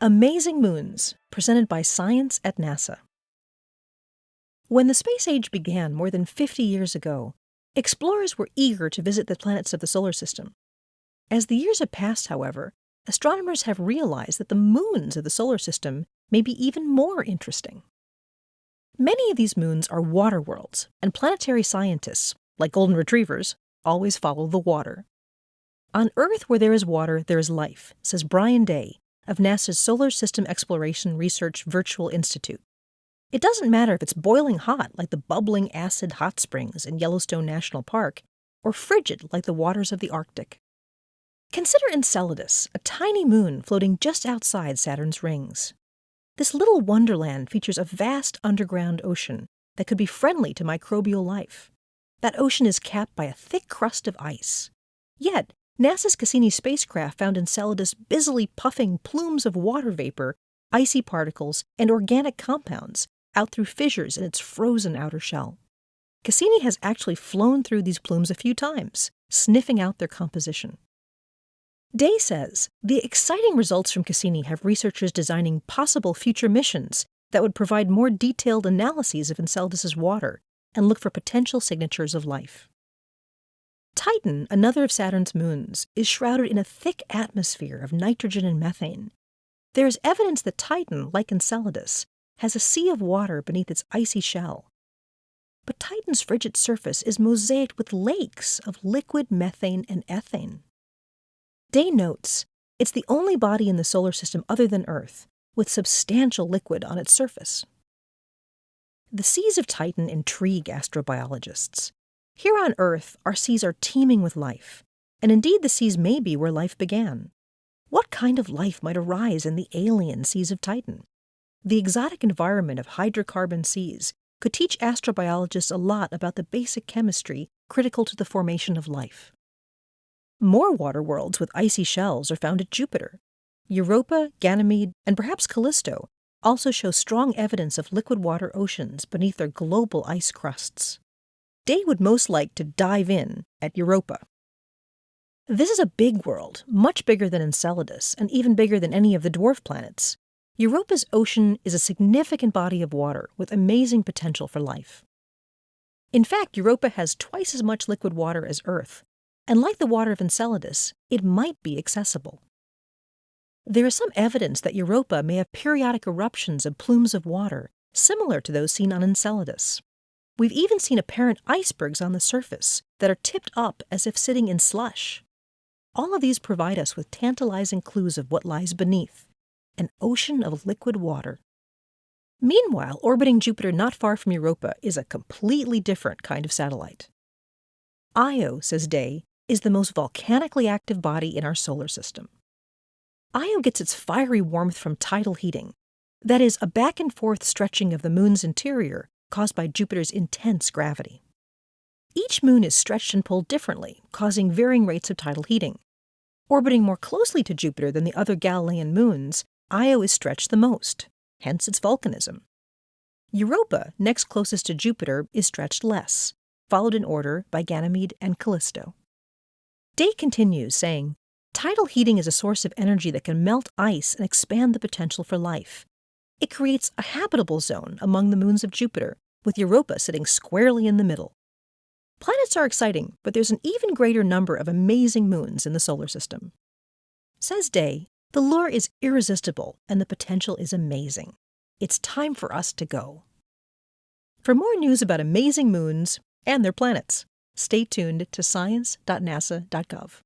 Amazing Moons, presented by Science at NASA. When the space age began more than 50 years ago, explorers were eager to visit the planets of the solar system. As the years have passed, however, astronomers have realized that the moons of the solar system may be even more interesting. Many of these moons are water worlds, and planetary scientists, like golden retrievers, always follow the water. On Earth where there is water, there is life, says Brian Day of NASA's Solar System Exploration Research Virtual Institute. It doesn't matter if it's boiling hot like the bubbling acid hot springs in Yellowstone National Park, or frigid like the waters of the Arctic. Consider Enceladus, a tiny moon floating just outside Saturn's rings. This little wonderland features a vast underground ocean that could be friendly to microbial life. That ocean is capped by a thick crust of ice. Yet, NASA's Cassini spacecraft found Enceladus busily puffing plumes of water vapor, icy particles, and organic compounds out through fissures in its frozen outer shell. Cassini has actually flown through these plumes a few times, sniffing out their composition. Day says the exciting results from Cassini have researchers designing possible future missions that would provide more detailed analyses of Enceladus's water and look for potential signatures of life. Titan, another of Saturn's moons, is shrouded in a thick atmosphere of nitrogen and methane. There is evidence that Titan, like Enceladus, has a sea of water beneath its icy shell. But Titan's frigid surface is mosaicked with lakes of liquid methane and ethane. Day notes it's the only body in the solar system other than Earth with substantial liquid on its surface. The seas of Titan intrigue astrobiologists. Here on Earth, our seas are teeming with life, and indeed the seas may be where life began. What kind of life might arise in the alien seas of Titan? The exotic environment of hydrocarbon seas could teach astrobiologists a lot about the basic chemistry critical to the formation of life. More water worlds with icy shells are found at Jupiter. Europa, Ganymede, and perhaps Callisto also show strong evidence of liquid water oceans beneath their global ice crusts. Day would most like to dive in at Europa. This is a big world, much bigger than Enceladus, and even bigger than any of the dwarf planets. Europa's ocean is a significant body of water with amazing potential for life. In fact, Europa has twice as much liquid water as Earth, and like the water of Enceladus, it might be accessible. There is some evidence that Europa may have periodic eruptions of plumes of water, similar to those seen on Enceladus. We've even seen apparent icebergs on the surface that are tipped up as if sitting in slush. All of these provide us with tantalizing clues of what lies beneath, an ocean of liquid water. Meanwhile, orbiting Jupiter not far from Europa is a completely different kind of satellite. Io, says Day, is the most volcanically active body in our solar system. Io gets its fiery warmth from tidal heating, that is, a back-and-forth stretching of the moon's interior caused by Jupiter's intense gravity. Each moon is stretched and pulled differently, causing varying rates of tidal heating. Orbiting more closely to Jupiter than the other Galilean moons, Io is stretched the most, hence its volcanism. Europa, next closest to Jupiter, is stretched less, followed in order by Ganymede and Callisto. Day continues, saying, tidal heating is a source of energy that can melt ice and expand the potential for life. It creates a habitable zone among the moons of Jupiter, with Europa sitting squarely in the middle. Planets are exciting, but there's an even greater number of amazing moons in the solar system. Says Day, the lure is irresistible and the potential is amazing. It's time for us to go. For more news about amazing moons and their planets, stay tuned to science.nasa.gov.